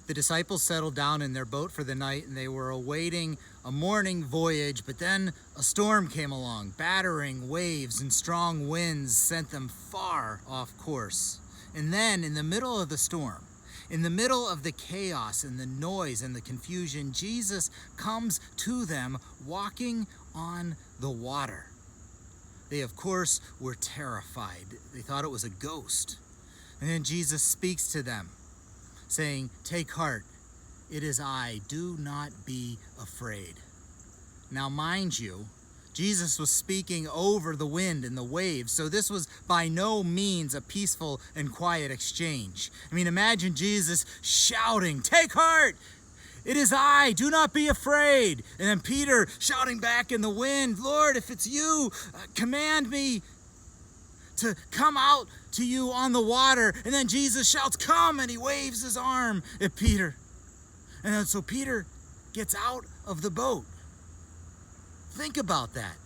The disciples settled down in their boat for the night, and they were awaiting a morning voyage, but then a storm came along. Battering waves and strong winds sent them far off course. And then, in the middle of the storm, in the middle of the chaos and the noise and the confusion, Jesus comes to them walking on the water. They, of course, were terrified. They thought it was a ghost. And then Jesus speaks to them, saying, "Take heart, it is I, do not be afraid." Now, mind you, Jesus was speaking over the wind and the waves, so this was by no means a peaceful and quiet exchange. I mean, imagine Jesus shouting, "Take heart, it is I, do not be afraid." And then Peter shouting back in the wind, "Lord, if it's you, command me to come out to you on the water." And then Jesus shouts, "Come," and he waves his arm at Peter. And then so Peter gets out of the boat. Think about that.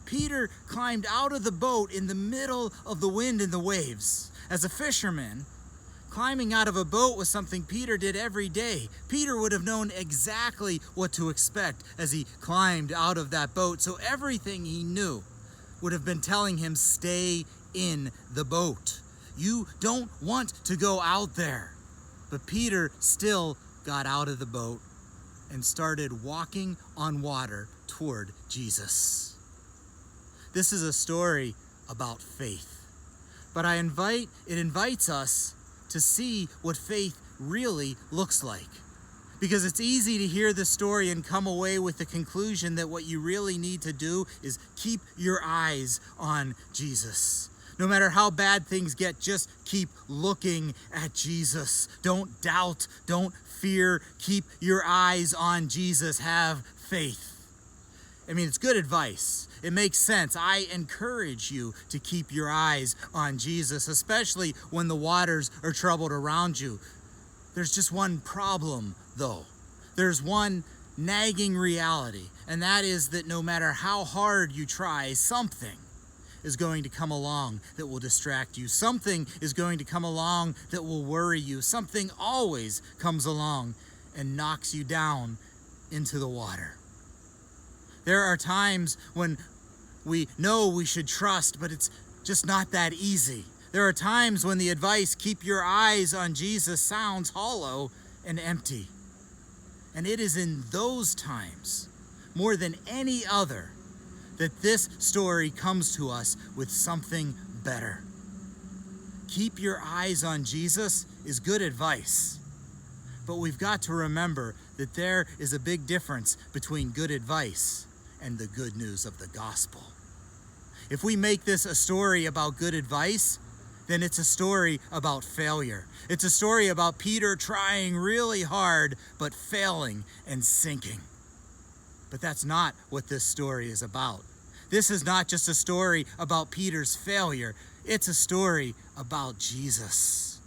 Peter climbed out of the boat in the middle of the wind and the waves. As a fisherman, climbing out of a boat was something Peter did every day. Peter would have known exactly what to expect as he climbed out of that boat. So everything he knew would have been telling him, stay in the boat. You don't want to go out there. But Peter still got out of the boat and started walking on water toward Jesus. This is a story about faith. But it invites us to see what faith really looks like. Because it's easy to hear this story and come away with the conclusion that what you really need to do is keep your eyes on Jesus. No matter how bad things get, just keep looking at Jesus. Don't doubt, don't fear, keep your eyes on Jesus. Have faith. I mean, it's good advice. It makes sense. I encourage you to keep your eyes on Jesus, especially when the waters are troubled around you. There's just one problem, though. There's one nagging reality, and that is that no matter how hard you try, something is going to come along that will distract you. Something is going to come along that will worry you. Something always comes along and knocks you down into the water. There are times when we know we should trust, but it's just not that easy. There are times when the advice, keep your eyes on Jesus, sounds hollow and empty. And it is in those times, more than any other, that this story comes to us with something better. Keep your eyes on Jesus is good advice. But we've got to remember that there is a big difference between good advice and the good news of the gospel. If we make this a story about good advice, then it's a story about failure. It's a story about Peter trying really hard, but failing and sinking. But that's not what this story is about. This is not just a story about Peter's failure. It's a story about Jesus.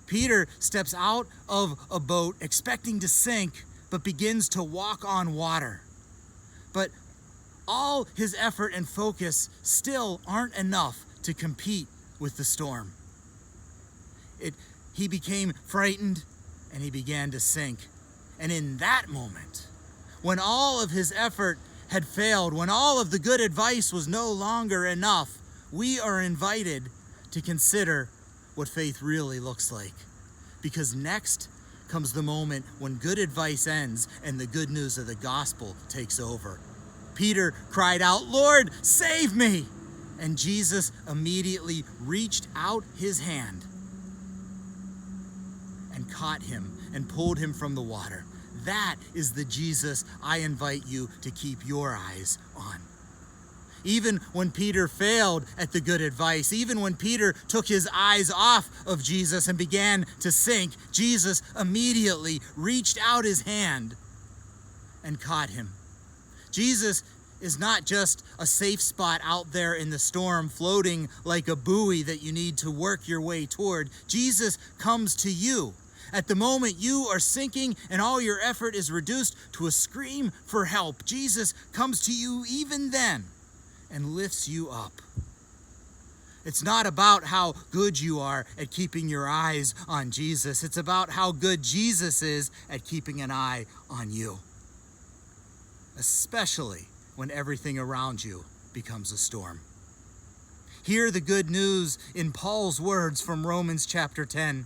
Peter steps out of a boat expecting to sink, but begins to walk on water. But all his effort and focus still aren't enough to compete with the storm. He became frightened and he began to sink. And in that moment, when all of his effort had failed, when all of the good advice was no longer enough, we are invited to consider what faith really looks like. Because next comes the moment when good advice ends and the good news of the gospel takes over. Peter cried out, "Lord, save me!" And Jesus immediately reached out his hand and caught him and pulled him from the water. That is the Jesus I invite you to keep your eyes on. Even when Peter failed at the good advice, even when Peter took his eyes off of Jesus and began to sink, Jesus immediately reached out his hand and caught him. Jesus is not just a safe spot out there in the storm, floating like a buoy that you need to work your way toward. Jesus comes to you at the moment you are sinking and all your effort is reduced to a scream for help. Jesus comes to you even then and lifts you up. It's not about how good you are at keeping your eyes on Jesus. It's about how good Jesus is at keeping an eye on you, especially when everything around you becomes a storm. Hear the good news in Paul's words from Romans chapter 10.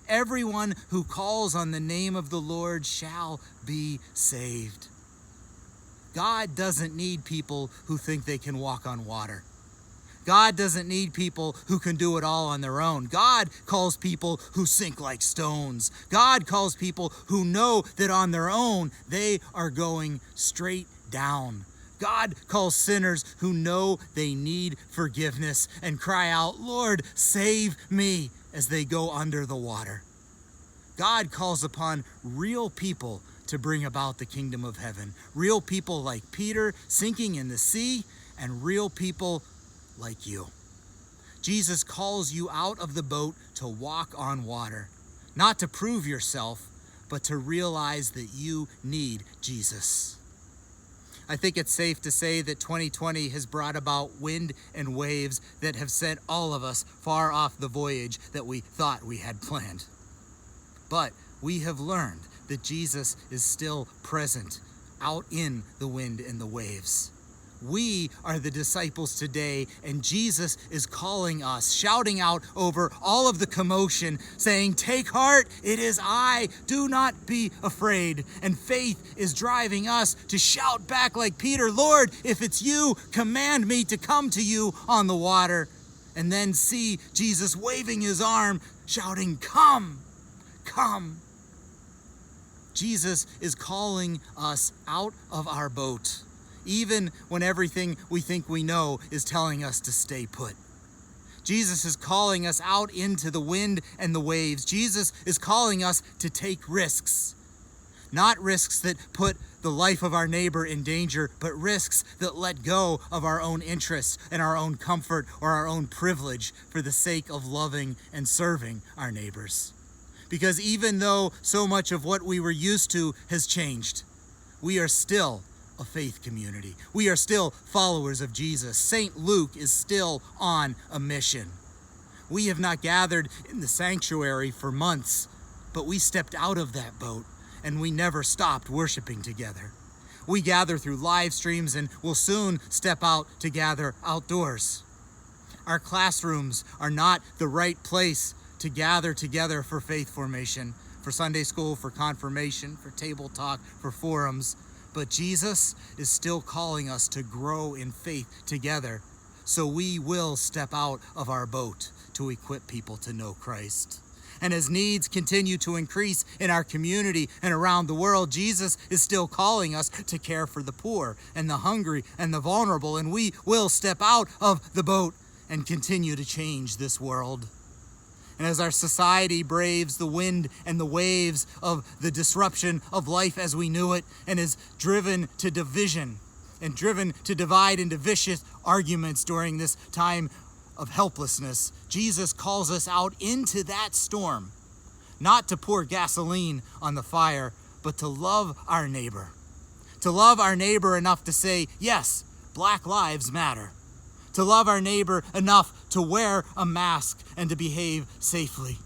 Everyone who calls on the name of the Lord shall be saved. God doesn't need people who think they can walk on water. God doesn't need people who can do it all on their own. God calls people who sink like stones. God calls people who know that on their own they are going straight down. God calls sinners who know they need forgiveness and cry out, "Lord, save me," as they go under the water. God calls upon real people to bring about the kingdom of heaven. Real people like Peter sinking in the sea, and real people like you. Jesus calls you out of the boat to walk on water, not to prove yourself, but to realize that you need Jesus. I think it's safe to say that 2020 has brought about wind and waves that have sent all of us far off the voyage that we thought we had planned. But we have learned that Jesus is still present out in the wind and the waves. We are the disciples today, and Jesus is calling us, shouting out over all of the commotion, saying, "Take heart, it is I, do not be afraid." And faith is driving us to shout back like Peter, "Lord, if it's you, command me to come to you on the water." And then see Jesus waving his arm, shouting, "Come, come." Jesus is calling us out of our boat, even when everything we think we know is telling us to stay put. Jesus is calling us out into the wind and the waves. Jesus is calling us to take risks. Not risks that put the life of our neighbor in danger, but risks that let go of our own interests and our own comfort or our own privilege for the sake of loving and serving our neighbors. Because even though so much of what we were used to has changed, we are still a faith community. We are still followers of Jesus. St. Luke is still on a mission. We have not gathered in the sanctuary for months, but we stepped out of that boat and we never stopped worshiping together. We gather through live streams and will soon step out to gather outdoors. Our classrooms are not the right place to gather together for faith formation, for Sunday school, for confirmation, for table talk, for forums. But Jesus is still calling us to grow in faith together, so we will step out of our boat to equip people to know Christ. And as needs continue to increase in our community and around the world, Jesus is still calling us to care for the poor and the hungry and the vulnerable, and we will step out of the boat and continue to change this world. And as our society braves the wind and the waves of the disruption of life as we knew it, and is driven to division and driven to divide into vicious arguments during this time of helplessness, Jesus calls us out into that storm, not to pour gasoline on the fire, but to love our neighbor. To love our neighbor enough to say, yes, Black lives matter. To love our neighbor enough to wear a mask and to behave safely.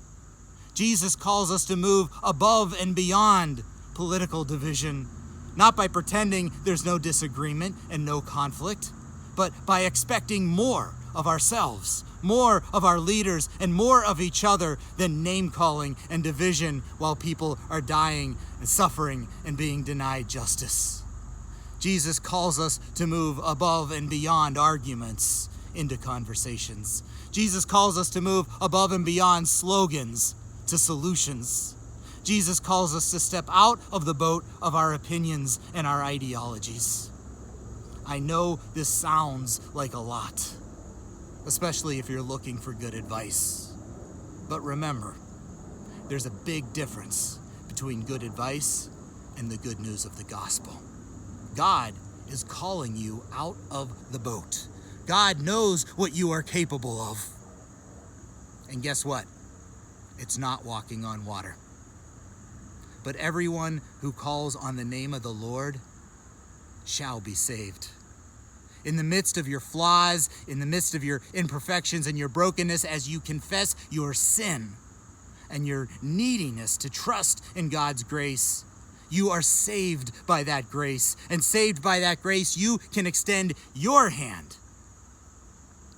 Jesus calls us to move above and beyond political division, not by pretending there's no disagreement and no conflict, but by expecting more of ourselves, more of our leaders, and more of each other than name-calling and division while people are dying and suffering and being denied justice. Jesus calls us to move above and beyond arguments into conversations. Jesus calls us to move above and beyond slogans to solutions. Jesus calls us to step out of the boat of our opinions and our ideologies. I know this sounds like a lot, especially if you're looking for good advice. But remember, there's a big difference between good advice and the good news of the gospel. God is calling you out of the boat. God knows what you are capable of. And guess what? It's not walking on water. But everyone who calls on the name of the Lord shall be saved. In the midst of your flaws, in the midst of your imperfections and your brokenness, as you confess your sin and your neediness to trust in God's grace, you are saved by that grace. And saved by that grace, you can extend your hand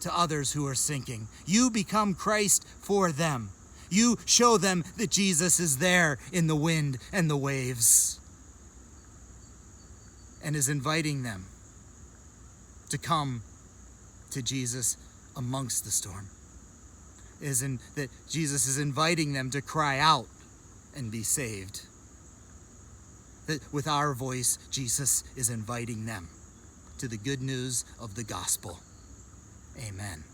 to others who are sinking. You become Christ for them. You show them that Jesus is there in the wind and the waves and is inviting them to come to Jesus amongst the storm. That Jesus is inviting them to cry out and be saved. That with our voice, Jesus is inviting them to the good news of the gospel. Amen.